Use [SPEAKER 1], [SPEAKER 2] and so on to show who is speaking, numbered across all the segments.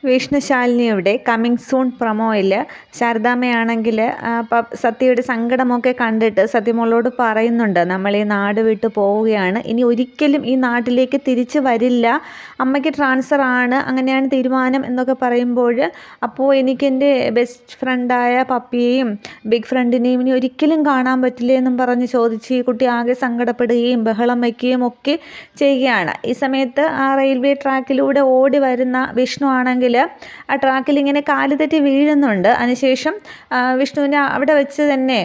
[SPEAKER 1] വിഷ്ണുശാലിനിയുടെ coming soon പ്രൊമോയിൽ ശാരദാമ്മയാണെങ്കിൽ സത്യയുടെ സങ്കടമൊക്കെ കണ്ടിട്ട് സത്യമോളോട് പറയുന്നുണ്ട്, നമ്മൾ ഈ നാട് വിട്ട് പോവുകയാണ്, ഇനി ഒരിക്കലും ഈ നാട്ടിലേക്ക് തിരിച്ചു വരില്ല, അമ്മയ്ക്ക് ട്രാൻസ്ഫർ ആണ്, അങ്ങനെയാണ് തീരുമാനം എന്നൊക്കെ പറയുമ്പോൾ അപ്പോൾ എനിക്കെൻ്റെ ബെസ്റ്റ് ഫ്രണ്ടായ പപ്പിയെയും ബിഗ് ഫ്രണ്ടിനെയും ഇനി ഒരിക്കലും കാണാൻ പറ്റില്ല എന്നും പറഞ്ഞ് ചോദിച്ച് ഈ കുട്ടി ആകെ സങ്കടപ്പെടുകയും ബഹളം വയ്ക്കുകയും ഒക്കെ ചെയ്യുകയാണ്. ഈ സമയത്ത് ആ റെയിൽവേ ട്രാക്കിലൂടെ ഓടി വരുന്ന വിഷ്ണു ആണെങ്കിൽ ആ ട്രാക്കിൽ ഇങ്ങനെ കാല് തെറ്റി വീഴുന്നുണ്ട്. അതിനുശേഷം വിഷ്ണുവിന് അവിടെ വെച്ച് തന്നെ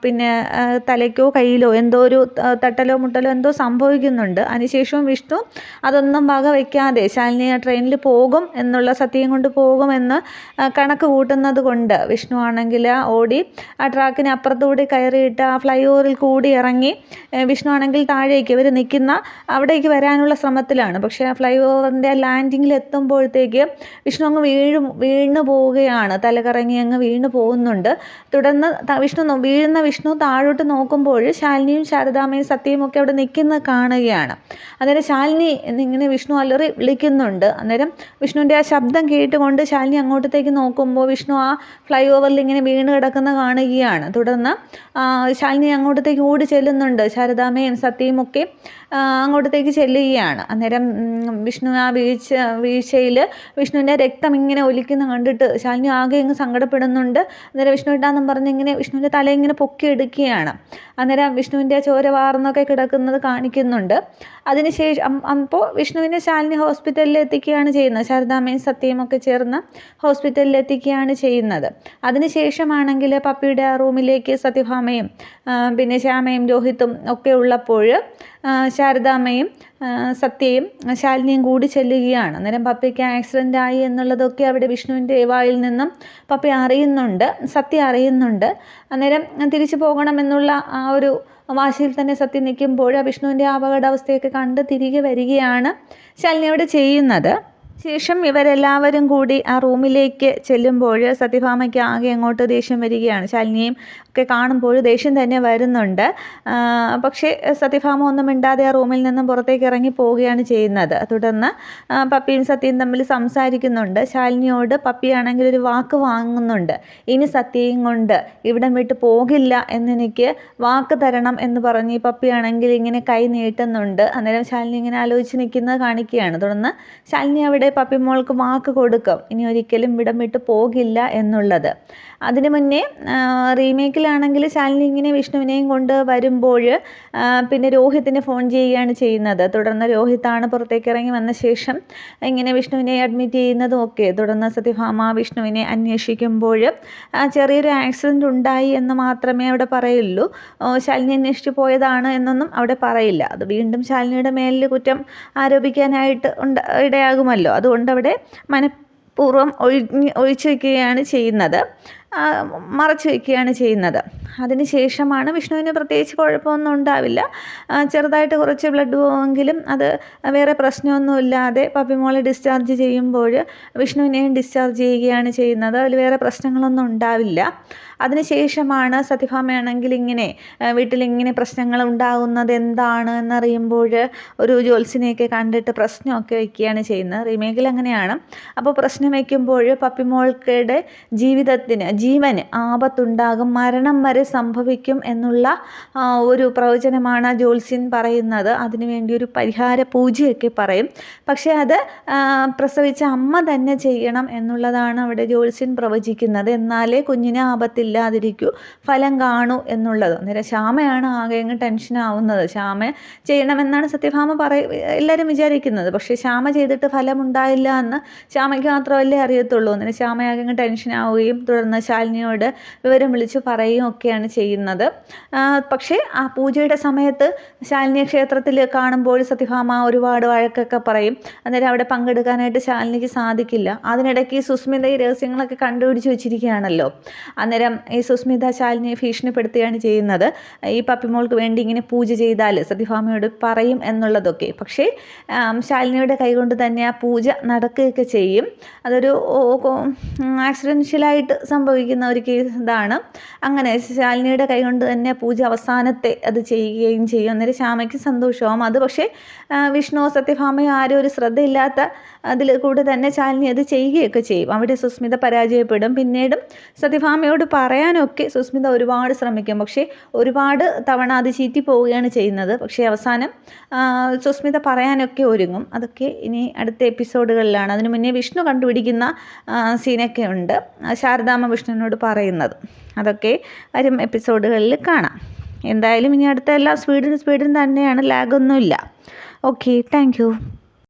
[SPEAKER 1] പിന്നെ തലയ്ക്കോ കയ്യിലോ എന്തോ ഒരു തട്ടലോ മുട്ടലോ എന്തോ സംഭവിക്കുന്നുണ്ട്. അതിനുശേഷവും വിഷ്ണു അതൊന്നും വക വയ്ക്കാതെ ശാലിനി ആ ട്രെയിനിൽ പോകും എന്നുള്ള സത്യം കൊണ്ട് പോകുമെന്ന് കണക്ക് കൂട്ടുന്നത് കൊണ്ട് വിഷ്ണു ആണെങ്കിൽ ഓടി ആ ട്രാക്കിന് അപ്പുറത്തൂടി കയറിയിട്ട് ആ ഫ്ലൈ ഓവറിൽ കൂടി ഇറങ്ങി വിഷ്ണു ആണെങ്കിൽ താഴേക്ക് ഇവർ നിൽക്കുന്ന അവിടേക്ക് വരാനുള്ള ശ്രമത്തിലാണ്. പക്ഷേ ആ ഫ്ലൈ ഓവറിൻ്റെ ലാൻഡിങ്ങിൽ എത്തുമ്പോഴത്തേക്ക് വിഷ്ണു അങ്ങ് വീണു പോവുകയാണ്, തലകറങ്ങി അങ്ങ് വീണു പോകുന്നുണ്ട്. തുടർന്ന് വിഷ്ണു താഴോട്ട് നോക്കുമ്പോൾ ശാലിനിയും ശാരദാമ്മയും സത്യയും ഒക്കെ അവിടെ നിൽക്കുന്നത് കാണുകയാണ്. അന്നേരം ശാലിനി എന്നിങ്ങനെ വിഷ്ണു അലറി വിളിക്കുന്നുണ്ട്. അന്നേരം വിഷ്ണുവിൻ്റെ ആ ശബ്ദം കേട്ടുകൊണ്ട് ശാലിനി അങ്ങോട്ടത്തേക്ക് നോക്കുമ്പോൾ വിഷ്ണു ആ ഫ്ലൈ ഓവറിൽ ഇങ്ങനെ വീണ് കിടക്കുന്ന കാണുകയാണ്. തുടർന്ന് ശാലിനി അങ്ങോട്ടത്തേക്ക് ഓടി ചെല്ലുന്നുണ്ട്. ശാരദാമ്മയും സത്യയും ഒക്കെ അങ്ങോട്ടത്തേക്ക് ചെല്ലുകയാണ്. അന്നേരം വിഷ്ണു ആ വീഴ്ചയിൽ വിഷ്ണുവിൻ്റെ രക്തം ഇങ്ങനെ ഒലിക്കുന്ന കണ്ടിട്ട് ശാലിനി ആകെ അങ്ങ് സങ്കടപ്പെടുന്നുണ്ട്. അന്നേരം വിഷ്ണു ഇട്ടാന്നും പറഞ്ഞ് ഇങ്ങനെ വിഷ്ണുവിൻ്റെ തല ഇങ്ങനെ പൊക്കിയെടുക്കുകയാണ്. അന്നേരം വിഷ്ണുവിൻ്റെ ചോര വാർന്നൊക്കെ കിടക്കുന്നത് കാണിക്കുന്നുണ്ട്. അതിനുശേഷം അപ്പോൾ വിഷ്ണുവിനെ ശാലിനി ഹോസ്പിറ്റലിൽ എത്തിക്കുകയാണ് ചെയ്യുന്നത്. ശാരദാമ്മയും സത്യയും ഒക്കെ ചേർന്ന് ഹോസ്പിറ്റലിൽ എത്തിക്കുകയാണ് ചെയ്യുന്നത്. അതിനുശേഷമാണെങ്കിൽ പപ്പിയുടെ ആ റൂമിലേക്ക് സത്യഭാമയും പിന്നെ ശ്യാമയും രോഹിത്തും ഒക്കെ ഉള്ളപ്പോൾ ശാരദാമ്മയും സത്യയും ശാലിനിയും കൂടി ചെല്ലുകയാണ്. അന്നേരം പപ്പിക്ക് ആക്സിഡൻ്റ് ആയി എന്നുള്ളതൊക്കെ അവിടെ വിഷ്ണുവിൻ്റെ വായിൽ നിന്നും പപ്പി അറിയുന്നുണ്ട്, സത്യ അറിയുന്നുണ്ട്. അന്നേരം തിരിച്ചു പോകണമെന്നുള്ള ആ ഒരു വാശിയിൽ തന്നെ സത്യം നിൽക്കുമ്പോൾ വിഷ്ണുവിൻ്റെ അപകടാവസ്ഥയൊക്കെ കണ്ട് തിരികെ വരികയാണ് ശാലിനി അവിടെ ചെയ്യുന്നത്. ശേഷം ഇവരെല്ലാവരും കൂടി ആ റൂമിലേക്ക് ചെല്ലുമ്പോൾ സത്യഭാമയ്ക്ക് ആകെ അങ്ങോട്ട് ദേഷ്യം വരികയാണ്. ശാലിനിയും ഒക്കെ കാണുമ്പോൾ ദേഷ്യം തന്നെ വരുന്നുണ്ട്. പക്ഷേ സത്യഭാമ ഒന്നും മിണ്ടാതെ ആ റൂമിൽ നിന്നും പുറത്തേക്ക് ഇറങ്ങി പോവുകയാണ് ചെയ്യുന്നത്. തുടർന്ന് പപ്പിയും സത്യയും തമ്മിൽ സംസാരിക്കുന്നുണ്ട്. ശാലിനിയോട് പപ്പിയാണെങ്കിൽ ഒരു വാക്ക് വാങ്ങുന്നുണ്ട്, ഇനി സത്യയും കൊണ്ട് ഇവിടം വിട്ട് പോകില്ല എന്നെനിക്ക് വാക്ക് തരണം എന്ന് പറഞ്ഞ് പപ്പിയാണെങ്കിൽ ഇങ്ങനെ കൈ നീട്ടുന്നുണ്ട്. അന്നേരം ശാലിനി ഇങ്ങനെ ആലോചിച്ച് നിൽക്കുന്നത് കാണിക്കുകയാണ്. തുടർന്ന് ശാലിനി അവിടെ പപ്പി മോൾക്ക് വാക്ക് കൊടുക്കും, ഇനി ഒരിക്കലും ഇവിടം വിട്ട് പോകില്ല എന്നുള്ളത്. അതിനു മുന്നേ റീമേക്കിലാണെങ്കിൽ ശാലിനി ഇങ്ങനെ വിഷ്ണുവിനെയും കൊണ്ട് വരുമ്പോൾ പിന്നെ രോഹിത്തിനെ ഫോൺ ചെയ്യുകയാണ് ചെയ്യുന്നത്. തുടർന്ന് രോഹിത്താണ് പുറത്തേക്ക് ഇറങ്ങി വന്ന ശേഷം ഇങ്ങനെ വിഷ്ണുവിനെ അഡ്മിറ്റ് ചെയ്യുന്നതും ഒക്കെ. തുടർന്ന് സത്യഭാമ വിഷ്ണുവിനെ അന്വേഷിക്കുമ്പോൾ ചെറിയൊരു ആക്സിഡൻറ്റ് ഉണ്ടായി എന്ന് മാത്രമേ അവിടെ പറയുള്ളൂ. ശാലിനി അന്വേഷിച്ച് പോയതാണ് എന്നൊന്നും അവിടെ പറയില്ല. അത് വീണ്ടും ശാലിനിയുടെ മേലിൽ കുറ്റം ആരോപിക്കാനായിട്ട് ഇടയാകുമല്ലോ. അതുകൊണ്ട് അവിടെ മനഃപൂർവ്വം ഒഴിച്ചു വയ്ക്കുകയാണ് ചെയ്യുന്നത്, മറച്ചു വയ്ക്കുകയാണ് ചെയ്യുന്നത്. അതിനുശേഷമാണ് വിഷ്ണുവിന് പ്രത്യേകിച്ച് കുഴപ്പമൊന്നും ഉണ്ടാവില്ല, ചെറുതായിട്ട് കുറച്ച് ബ്ലഡ് പോവെങ്കിലും അത് വേറെ പ്രശ്നമൊന്നുമില്ലാതെ പപ്പിമോളെ ഡിസ്ചാർജ് ചെയ്യുമ്പോൾ വിഷ്ണുവിനെയും ഡിസ്ചാർജ് ചെയ്യുകയാണ് ചെയ്യുന്നത്. അതിൽ വേറെ പ്രശ്നങ്ങളൊന്നും ഉണ്ടാവില്ല. അതിനുശേഷമാണ് സത്യഭാമയാണെങ്കിൽ ഇങ്ങനെ വീട്ടിലിങ്ങനെ പ്രശ്നങ്ങൾ ഉണ്ടാകുന്നത് എന്താണ് എന്നറിയുമ്പോൾ ഒരു ജ്യോത്സ്യനെയൊക്കെ കണ്ടിട്ട് പ്രശ്നമൊക്കെ വയ്ക്കുകയാണ് ചെയ്യുന്നത്. റീമേക്കിൽ അങ്ങനെയാണ്. അപ്പോൾ പ്രശ്നം വയ്ക്കുമ്പോൾ പപ്പിമോൾക്കയുടെ ജീവന് ആപത്തുണ്ടാകും, മരണം വരെ സംഭവിക്കും എന്നുള്ള ഒരു പ്രവചനമാണ് ജ്യോത്സ്യൻ പറയുന്നത്. അതിനുവേണ്ടി ഒരു പരിഹാര പൂജയൊക്കെ പറയും. പക്ഷേ അത് പ്രസവിച്ച അമ്മ തന്നെ ചെയ്യണം എന്നുള്ളതാണ് അവിടെ ജ്യോത്സ്യൻ പ്രവചിക്കുന്നത്. എന്നാലേ കുഞ്ഞിന് ആപത്തില്ലാതിരിക്കൂ, ഫലം കാണൂ എന്നുള്ളത്. അന്നേരം ശ്യാമയാണ് ആകെ അങ്ങ് ടെൻഷനാവുന്നത്. ശ്യാമ ചെയ്യണമെന്നാണ് സത്യഭാമ എല്ലാവരും വിചാരിക്കുന്നത്. പക്ഷേ ശ്യാമ ചെയ്തിട്ട് ഫലമുണ്ടായില്ല എന്ന് ശ്യാമയ്ക്ക് മാത്രമല്ലേ അറിയത്തുള്ളൂ. അന്നേരം ശ്യാമയാകെ അങ്ങ് ടെൻഷനാവുകയും തുടർന്ന് ശാലിനിയോട് വിവരം വിളിച്ചു പറയുകയും ഒക്കെയാണ് ചെയ്യുന്നത്. പക്ഷേ ആ പൂജയുടെ സമയത്ത് ശാലിനിയെ ക്ഷേത്രത്തിൽ കാണുമ്പോൾ സത്യഭാമ ഒരുപാട് വഴക്കൊക്കെ പറയും. അന്നേരം അവിടെ പങ്കെടുക്കാനായിട്ട് ശാലിനിക്ക് സാധിക്കില്ല. അതിനിടയ്ക്ക് സുസ്മിത ഈ രഹസ്യങ്ങളൊക്കെ കണ്ടുപിടിച്ച് വെച്ചിരിക്കുകയാണല്ലോ. അന്നേരം ഈ സുസ്മിത ശാലിനിയെ ഭീഷണിപ്പെടുത്തുകയാണ് ചെയ്യുന്നത്. ഈ പപ്പിമോൾക്ക് വേണ്ടി ഇങ്ങനെ പൂജ ചെയ്താൽ സത്യഭാമയോട് പറയും എന്നുള്ളതൊക്കെ. പക്ഷേ ശാലിനിയുടെ കൈകൊണ്ട് തന്നെ ആ പൂജ നടക്കുകയൊക്കെ ചെയ്യും. അതൊരു ആക്സിഡൻഷ്യലായിട്ട് സംഭവിക്കും. സംഭവിക്കുന്ന ഒരു ഇതാണ്. അങ്ങനെ ശാലിനിയുടെ കൈകൊണ്ട് തന്നെ പൂജ അവസാനത്തെ അത് ചെയ്യുകയും ചെയ്യും. അന്നേരം ശ്യാമയ്ക്ക് സന്തോഷമാവും. അത് പക്ഷേ വിഷ്ണുവോ സത്യഭാമയോ ആരും ഒരു ശ്രദ്ധയില്ലാത്ത അതിൽ കൂടെ തന്നെ ശാലിനി അത് ചെയ്യുകയൊക്കെ ചെയ്യും. അവിടെ സുസ്മിത പരാജയപ്പെടും. പിന്നീടും സത്യഭാമയോട് പറയാനൊക്കെ സുസ്മിത ഒരുപാട് ശ്രമിക്കും. പക്ഷേ ഒരുപാട് തവണ അത് ചീറ്റിപ്പോവുകയാണ് ചെയ്യുന്നത്. പക്ഷേ അവസാനം സുസ്മിത പറയാനൊക്കെ ഒരുങ്ങും. അതൊക്കെ ഇനി അടുത്ത എപ്പിസോഡുകളിലാണ്. അതിനു മുന്നേ വിഷ്ണു കണ്ടുപിടിക്കുന്ന സീനൊക്കെ ഉണ്ട്, ശാരദാമ്മ വിഷ്ണുവിനോട് പറയുന്നത്. അതൊക്കെ വരും എപ്പിസോഡുകളിൽ കാണാം. എന്തായാലും ഇനി അടുത്ത എല്ലാം സ്പീഡിന് തന്നെയാണ്, ലാഗൊന്നുമില്ല. Okay, thank you.